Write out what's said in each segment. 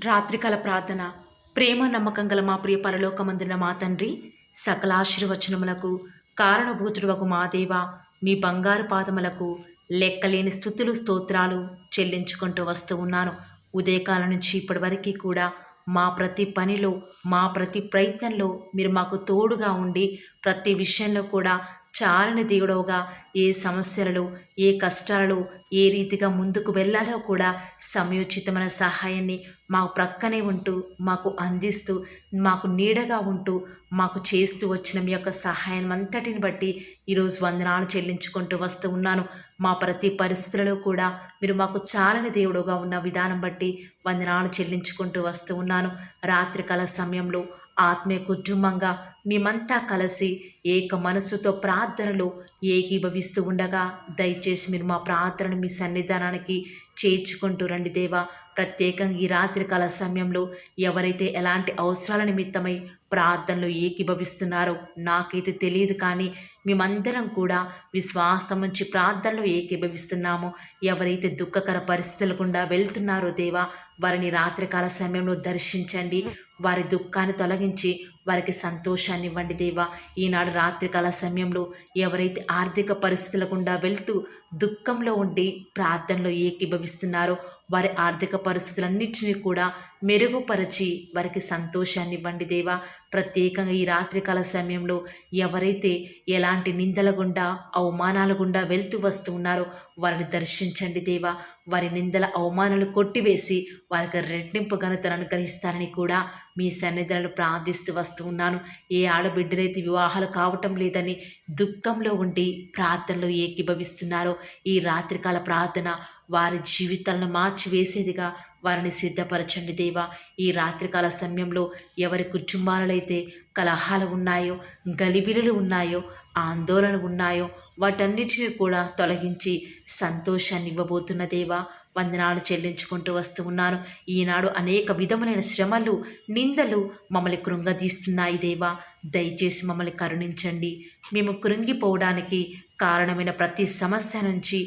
రాత్రికాల ప్రార్థన. ప్రేమ నమ్మకం గల మా ప్రియ పరలోకమందున మా తండ్రి, సకలాశీర్వచనములకు కారణభూతుడవగు మా దేవ, మీ బంగారు పాదములకు లెక్కలేని స్థుతులు స్తోత్రాలు చెల్లించుకుంటూ వస్తూ ఉన్నాను. ఉదయకాలం నుంచి ఇప్పటి వరకు కూడా మా ప్రతి పనిలో, మా ప్రతి ప్రయత్నంలో మీరు మాకు తోడుగా ఉండి, ప్రతి విషయంలో కూడా చాలని దేవుడవుగా, ఏ సమస్యలలో, ఏ కష్టాలలో ఏ రీతిగా ముందుకు వెళ్ళాలో కూడా సమయోచితమైన సహాయాన్ని మా ప్రక్కనే ఉంటూ, మాకు అందిస్తూ, మాకు నీడగా ఉంటూ, మాకు చేస్తూ వచ్చిన మీ యొక్క సహాయం అంతటిని బట్టి ఈరోజు వందనాలు చెల్లించుకుంటూ వస్తూ ఉన్నాను. మా ప్రతి పరిస్థితులలో కూడా మీరు మాకు చాలని దేవుడుగా ఉన్న విధానం బట్టి వందనాలు చెల్లించుకుంటూ వస్తూ ఉన్నాను. రాత్రికాల సమయంలో ఆత్మీయ కుటుంబంగా మేమంతా కలిసి ఏక మనసుతో ప్రార్థనలు ఏకీభవిస్తూ ఉండగా దయచేసి మీరు మా ప్రార్థనను మీ సన్నిధానానికి చేర్చుకుంటూ రండి దేవా. ప్రత్యేకంగా ఈ రాత్రికాల సమయంలో ఎవరైతే ఎలాంటి అవసరాల నిమిత్తమై ప్రార్థనలు ఏకీభవిస్తున్నారో నాకైతే తెలియదు, కానీ మేమందరం కూడా విశ్వాసం నుంచి ప్రార్థనలు ఏకీభవిస్తున్నాము. ఎవరైతే దుఃఖకర పరిస్థితుల గుండా వెళ్తున్నారో దేవా, వారిని రాత్రికాల సమయంలో దర్శించండి. వారి దుఃఖాన్ని తొలగించి వారికి సంతోషాన్ని ఇవ్వండి దేవా. ఈనాడు రాత్రికాల సమయంలో ఎవరైతే ఆర్థిక పరిస్థితుల గుండా వెళ్తూ దుఃఖంలో ఉండి ప్రార్థనలో ఏకీభవిస్తున్నారో వారి ఆర్థిక పరిస్థితులన్నింటినీ కూడా మెరుగుపరిచి వారికి సంతోషాన్ని ఇవ్వండి దేవా. ప్రత్యేకంగా ఈ రాత్రికాల సమయంలో ఎవరైతే ఎలాంటి నిందల గుండా, అవమానాల గుండా వెళ్తూ వస్తూ ఉన్నారో వారిని దర్శించండి దేవా. వారి నిందల అవమానాలు కొట్టివేసి వారికి రెట్టింపు ఘనతను అనుగ్రహిస్తారని కూడా మీ సన్నిధులను ప్రార్థిస్తూ వస్తూ ఉన్నాను. ఏ ఆడబిడ్డలైతే వివాహాలు కావటం లేదని దుఃఖంలో ఉండి ప్రార్థనలో ఏకీభవిస్తున్నారో ఈ రాత్రికాల ప్రార్థన వారి జీవితాలను మార్చివేసేదిగా వారిని సిద్ధపరచండి దేవా. ఈ రాత్రికాల సమయంలో ఎవరి కుటుంబాలలో అయితే కలహాలు ఉన్నాయో, గలిబిలులు ఉన్నాయో, ఆందోళన ఉన్నాయో వాటన్నిటిని కూడా తొలగించి సంతోషాన్ని ఇవ్వబోతున్న దేవా, వందనాలు చెల్లించుకుంటూ వస్తూ ఉన్నాను. ఈనాడు అనేక విధములైన శ్రమలు, నిందలు మమ్మల్ని కృంగదీస్తున్నాయి దేవా. దయచేసి మమ్మల్ని కరుణించండి. మేము కృంగిపోవడానికి కారణమైన ప్రతి సమస్య నుంచి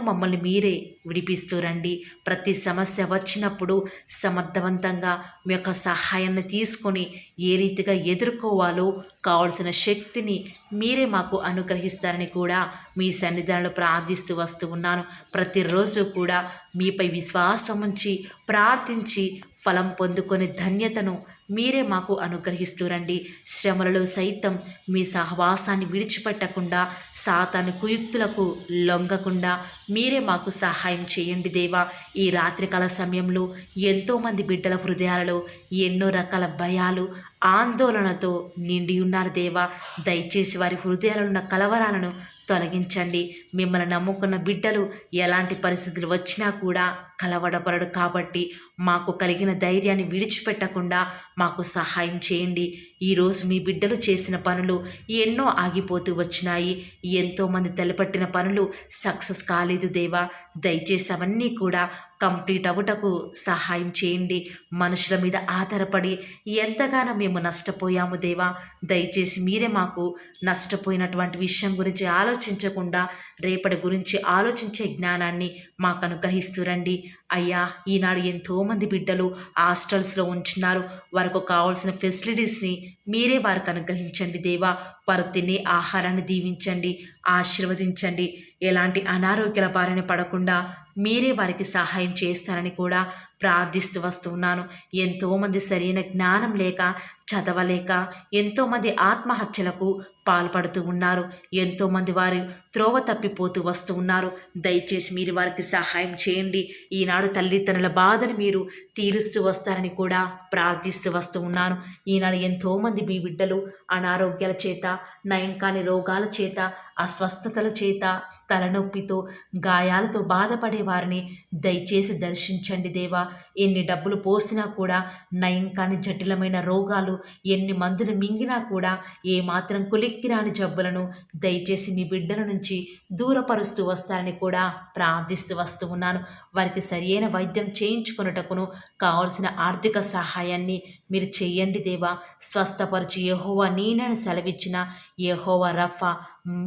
మమ్మల్ని మీరే విడిపిస్తూ రండి. ప్రతి సమస్య వచ్చినప్పుడు సమర్థవంతంగా మీ యొక్క సహాయాన్ని తీసుకొని ఏ రీతిగా ఎదుర్కోవాలో కావలసిన శక్తిని మీరే మాకు అనుగ్రహిస్తారని కూడా మీ సన్నిధానంలో ప్రార్థిస్తూ వస్తూ ఉన్నాను. ప్రతిరోజు కూడా మీపై విశ్వాసం ఉంచి ప్రార్థించి ఫలం పొందుకొని ధన్యతను మీరే మాకు అనుగ్రహిస్తూ రండి. శ్రమలలో సైతం మీ సహవాసాన్ని విడిచిపెట్టకుండా, సాతాను కుయుక్తులకు లొంగకుండా మీరే మాకు సహాయం చేయండి దేవా. ఈ రాత్రికాల సమయంలో ఎంతోమంది బిడ్డల హృదయాలలో ఎన్నో రకాల భయాలు, ఆందోళనతో నిండి ఉన్నారు దేవా. దయచేసి వారి హృదయాలలో ఉన్న కలవరాలను తొలగించండి. మిమ్మల్ని నమ్ముకున్న బిడ్డలు ఎలాంటి పరిస్థితులు వచ్చినా కూడా కలవడపడడు కాబట్టి మాకు కలిగిన ధైర్యాన్ని విడిచిపెట్టకుండా మాకు సహాయం చేయండి. ఈరోజు మీ బిడ్డలు చేసిన పనులు ఎన్నో ఆగిపోతూ వచ్చినాయి. ఎంతోమంది తలపట్టిన పనులు సక్సెస్ కాలేదు దేవా. దయచేసి అవన్నీ కూడా కంప్లీట్ అవ్వటకు సహాయం చేయండి. మనుషుల మీద ఆధారపడి ఎంతగానో మేము నష్టపోయాము దేవా. దయచేసి మీరే మాకు నష్టపోయినటువంటి విషయం గురించి ఆలోచించకుండా రేపటి గురించి ఆలోచించే జ్ఞానాన్ని మాకు అనుగ్రహిస్తూ రండి. అయ్యా, ఈనాడు ఎంతోమంది బిడ్డలు హాస్టల్స్లో ఉంటున్నారు. వారికి కావాల్సిన ఫెసిలిటీస్ని మీరే వారికి అనుగ్రహించండి దేవా. వారు తినే ఆహారాన్ని దీవించండి, ఆశీర్వదించండి. ఎలాంటి అనారోగ్యాల బారిన పడకుండా మీరే వారికి సహాయం చేస్తారని కూడా ప్రార్థిస్తూ వస్తున్నాను. ఎంతోమంది సరైన జ్ఞానం లేక, చదవలేక ఎంతోమంది ఆత్మహత్యలకు పాల్పడుతూ ఉన్నారు. ఎంతోమంది వారు త్రోవ తప్పిపోతూ వస్తూ ఉన్నారు. దయచేసి మీరు వారికి సహాయం చేయండి. ఈనాడు తల్లిదండ్రుల బాధను మీరు తీరుస్తూ వస్తారని కూడా ప్రార్థిస్తూ వస్తూ ఉన్నాను. ఈనాడు ఎంతోమంది మీ బిడ్డలు అనారోగ్యాల చేత, నయం కాని రోగాల చేత, అస్వస్థతల చేత, తలనొప్పితో, గాయాలతో బాధపడే వారిని దయచేసి దర్శించండి దేవా. ఎన్ని డబ్బులు పోసినా కూడా నయం కాని జటిలమైన రోగాలు, ఎన్ని మందులు మింగినా కూడా ఏమాత్రం కులిక్కిరాని జబ్బులను దయచేసి మీ బిడ్డల నుంచి దూరపరుస్తూ వస్తారని కూడా ప్రార్థిస్తూ వస్తూ ఉన్నాను. వారికి సరియైన వైద్యం చేయించుకొనుటకును కావలసిన ఆర్థిక సహాయాన్ని మీరు చెయ్యండి దేవా. స్వస్థపరిచి యెహోవా నేనని సెలవిచ్చిన యెహోవా రఫా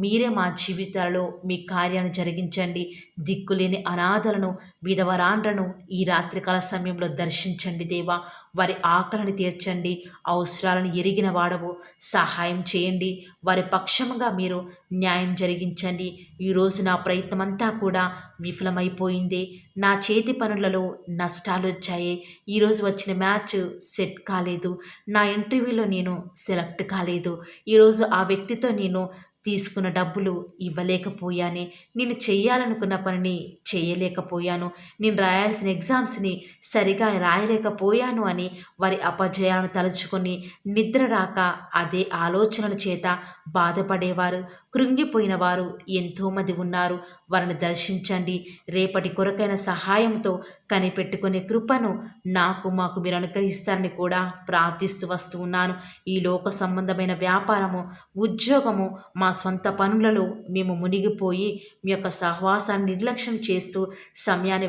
మీరే మా జీవితాలలో మీ కార్యాన్ని జరిగించండి. దిక్కులేని అనాథలను, విధవరాండ్రను ఈ రాత్రికాల సమయంలో దర్శించండి దేవా. వారి ఆకలిని తీర్చండి. అవసరాలను ఎరిగిన వాడవు, సహాయం చేయండి. వారి పక్షముగా మీరు న్యాయం జరిగించండి. ఈరోజు నా ప్రయత్నమంతా కూడా విఫలమైపోయింది. నా చేతి పనులలో నష్టాలు వచ్చాయి. ఈరోజు వచ్చిన మ్యాచ్ సెట్ కాలేదు. నా ఇంటర్వ్యూలో నేను సెలెక్ట్ కాలేదు. ఈరోజు ఆ వ్యక్తితో నేను తీసుకున్న డబ్బులు ఇవ్వలేకపోయానే. నేను చేయాలనుకున్న పనిని చేయలేకపోయాను. నేను రాయాల్సిన ఎగ్జామ్స్ని సరిగా రాయలేకపోయాను అని వారి అపజయాలను తలుచుకొని నిద్ర రాక అదే ఆలోచనల చేత బాధపడేవారు, కృంగిపోయిన వారు ఎంతోమంది ఉన్నారు. వారిని దర్శించండి. రేపటి కొరకైన సహాయంతో కనిపెట్టుకునే కృపను మాకు మీరు అనుగ్రహిస్తారని కూడా ప్రార్థిస్తూ వస్తూ ఉన్నాను. ఈ లోక సంబంధమైన వ్యాపారము, ఉద్యోగము, మా సొంత పనులలో మేము మునిగిపోయి మీ యొక్క సహవాసాన్ని నిర్లక్ష్యం చేస్తూ సమయాన్ని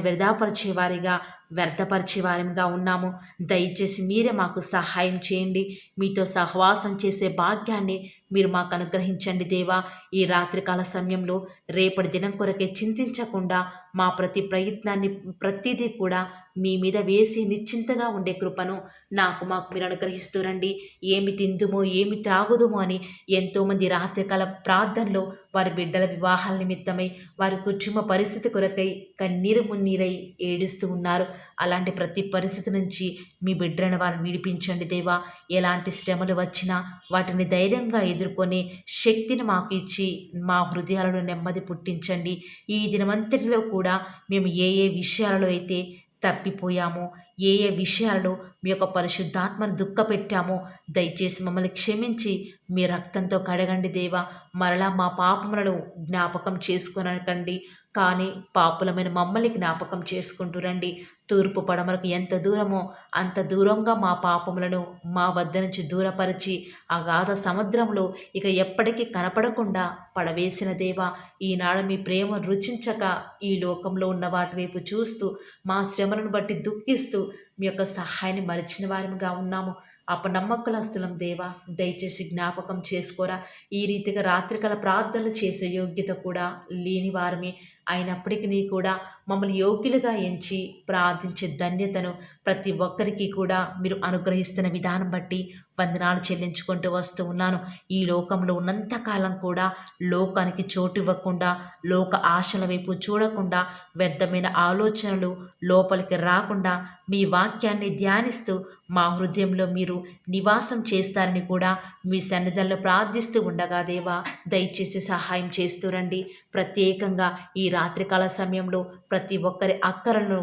వ్యర్థపరిచేవారిగా ఉన్నాము. దయచేసి మీరే మాకు సహాయం చేయండి. మీతో సహవాసం చేసే భాగ్యాన్ని మీరు మాకు అనుగ్రహించండి దేవా. ఈ రాత్రికాల సమయంలో రేపటి దినం కొరకే చింతించకుండా మా ప్రతి ప్రయత్నాన్ని ప్రతిదీ కూడా మీ మీద వేసి నిశ్చింతగా ఉండే కృపను మాకు మీరు అనుగ్రహిస్తూరండి. ఏమి తిందుమో ఏమి త్రాగుదుమో అని ఎంతోమంది రాత్రికాల ప్రార్థనలో వారి బిడ్డల వివాహాల నిమిత్తమై, వారి కుటుంబ పరిస్థితి కొరకై కన్నీరు మున్నీరై ఏడుస్తూ ఉన్నారు. అలాంటి ప్రతి పరిస్థితి నుంచి మీ బిడ్డలను వారిని విడిపించండి దేవా. ఎలాంటి శ్రమలు వచ్చినా వాటిని ధైర్యంగా ఎదుర్కొనే శక్తిని మాకు ఇచ్చి మా హృదయాలను నెమ్మది పుట్టించండి. ఈ దినమంతటిలో కూడా మేము ఏ విషయాలలో అయితే తప్పిపోయామో, ఏ విషయాలలో మీ యొక్క పరిశుద్ధాత్మను దుఃఖపెట్టామో దయచేసి మమ్మల్ని క్షమించి మీ రక్తంతో కడగండి దేవా. మరలా మా పాపములను జ్ఞాపకం చేసుకొనకండి, కానీ పాపులమైన మమ్మల్ని జ్ఞాపకం చేసుకుంటూ రండి. తూర్పు పడమరకు ఎంత దూరమో అంత దూరంగా మా పాపములను మా వద్ద నుంచి దూరపరిచి అగాధ సముద్రంలో ఇక ఎప్పటికీ కనపడకుండా పడవేసిన దేవా. ఈనాడు మీ ప్రేమ రుచించక ఈ లోకంలో ఉన్న వాటి వైపు చూస్తూ మా శ్రమలను బట్టి దుఃఖిస్తూ మీ యొక్క సహాయాన్ని మరిచిన వారిగా ఉన్నాము. అపనమ్మకులస్తులం దేవా, దయచేసి జ్ఞాపకం చేసుకోరా. ఈ రీతిగా రాత్రికాల ప్రార్థనలు చేసే యోగ్యత కూడా లేని వారమే అయినప్పటికీ కూడా మమ్మల్ని యోగ్యులుగా ఎంచి ప్రార్థించే ధన్యతను ప్రతి ఒక్కరికి కూడా మీరు అనుగ్రహిస్తున్న విధానం బట్టి వందనాలు చెల్లించుకుంటూ వస్తూ ఉన్నాను. ఈ లోకంలో ఉన్నంతకాలం కూడా లోకానికి చోటు ఇవ్వకుండా, లోక ఆశల వైపు చూడకుండా, వ్యర్థమైన ఆలోచనలు లోపలికి రాకుండా మీ వాక్యాన్ని ధ్యానిస్తూ మా హృదయంలో మీరు నివాసం చేస్తారని కూడా మీ సన్నిధంలో ప్రార్థిస్తూ ఉండగా దేవా, దయచేసి సహాయం చేస్తూ రండి. ప్రత్యేకంగా ఈ రాత్రికాల సమయంలో ప్రతి ఒక్కరి అక్కరలను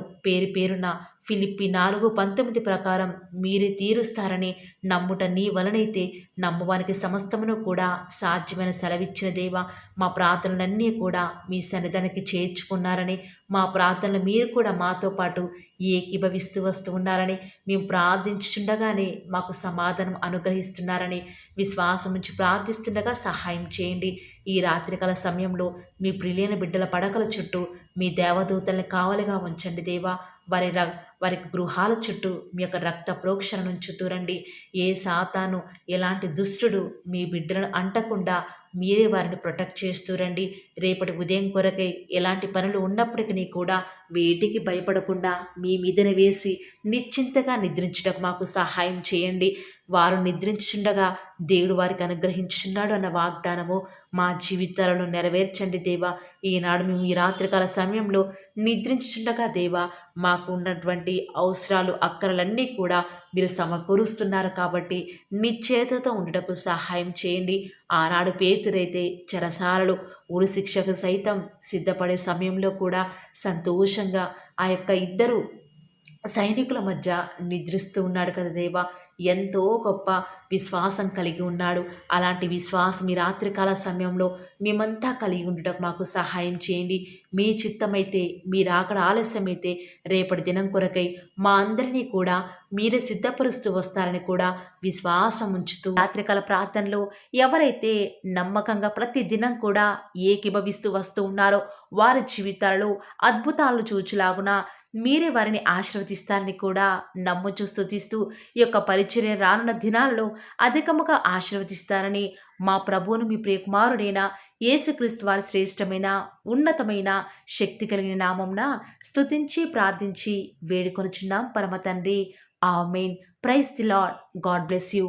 పేరున ఫిలిప్పి 4:19 ప్రకారం మీరే తీరుస్తారని నమ్ముట నీ వలనైతే నమ్మువానికి సమస్తమును కూడా సాధ్యమైన సెలవిచ్చిన దేవా, మా ప్రార్థనలన్నీ కూడా మీ సన్నిధానికి చేర్చుకున్నారని, మా ప్రార్థనలు మీరు కూడా మాతో పాటు ఏకీభవిస్తూ వస్తూ ఉన్నారని, మేము ప్రార్థించుండగానే మాకు సమాధానం అనుగ్రహిస్తున్నారని విశ్వాసం నుంచి ప్రార్థిస్తుండగా సహాయం చేయండి. ఈ రాత్రికాల సమయంలో మీ ప్రియులైన బిడ్డల పడకల చుట్టూ మీ దేవదూతల్ని కావలిగా ఉంచండి దేవా. వారి గృహాల చుట్టూ మీ యొక్క రక్త ప్రోక్షణ ఉంచుతూరండి. ఏ సాతాను, ఎలాంటి దుష్టుడు మీ బిడ్డలను అంటకుండా మీరే వారిని ప్రొటెక్ట్ చేస్తూరండి. రేపటి ఉదయం కొరకై ఎలాంటి పనులు ఉన్నప్పటికీ కూడా వేటికి భయపడకుండా మీ మీదన వేసి నిశ్చింతగా నిద్రించడానికి మాకు సహాయం చేయండి. వారు నిద్రించుండగా దేవుడు వారికి అనుగ్రహించున్నాడు అన్న వాగ్దానము మా జీవితాలను నెరవేర్చండి దేవా. ఈనాడు మేము ఈ రాత్రికాల సమయంలో నిద్రించుండగా దేవా, మాకు ఉన్నటువంటి అవసరాలు, అక్కరలన్నీ కూడా మీరు సమకూరుస్తున్నారు కాబట్టి నిశ్చేతతో ఉండటకు సహాయం చేయండి. ఆనాడు పేతురైతే చెరసాలలు, ఉరి శిక్షకు సైతం సిద్ధపడే సమయంలో కూడా సంతోషంగా ఆ యొక్క ఇద్దరు సైనికుల మధ్య నిద్రిస్తూ ఉన్నాడు కదా దేవా. ఎంతో గొప్ప విశ్వాసం కలిగి ఉన్నాడు. అలాంటి విశ్వాసం ఈ రాత్రికాల సమయంలో మేమంతా కలిగి ఉండటం మాకు సహాయం చేయండి. మీ చిత్తమైతే, మీరు అక్కడ ఆలస్యమైతే రేపటి దినం కొరకై మా అందరినీ కూడా మీరే సిద్ధపరుస్తూ వస్తారని కూడా విశ్వాసం ఉంచుతూ రాత్రికాల ప్రార్థనలో ఎవరైతే నమ్మకంగా ప్రతి దినం కూడా ఏకీభవిస్తూ వస్తూ ఉన్నారో వారి జీవితాలలో అద్భుతాలను చూచులాగున మీరే వారిని ఆశీర్వదిస్తారని కూడా నమ్ముచూ స్తుతిస్తూ ఈ యొక్క పరిచర్య రానున్న దినాల్లో అధికముగా ఆశీర్వదిస్తారని మా ప్రభువును, మీ ప్రియకుమారుడైన యేసుక్రీస్తు వారి శ్రేష్టమైన ఉన్నతమైన శక్తి కలిగిన నామంన స్తుతించి ప్రార్థించి వేడుకొనుచున్నాం పరమ తండ్రి. Amen. Praise the Lord. God bless you.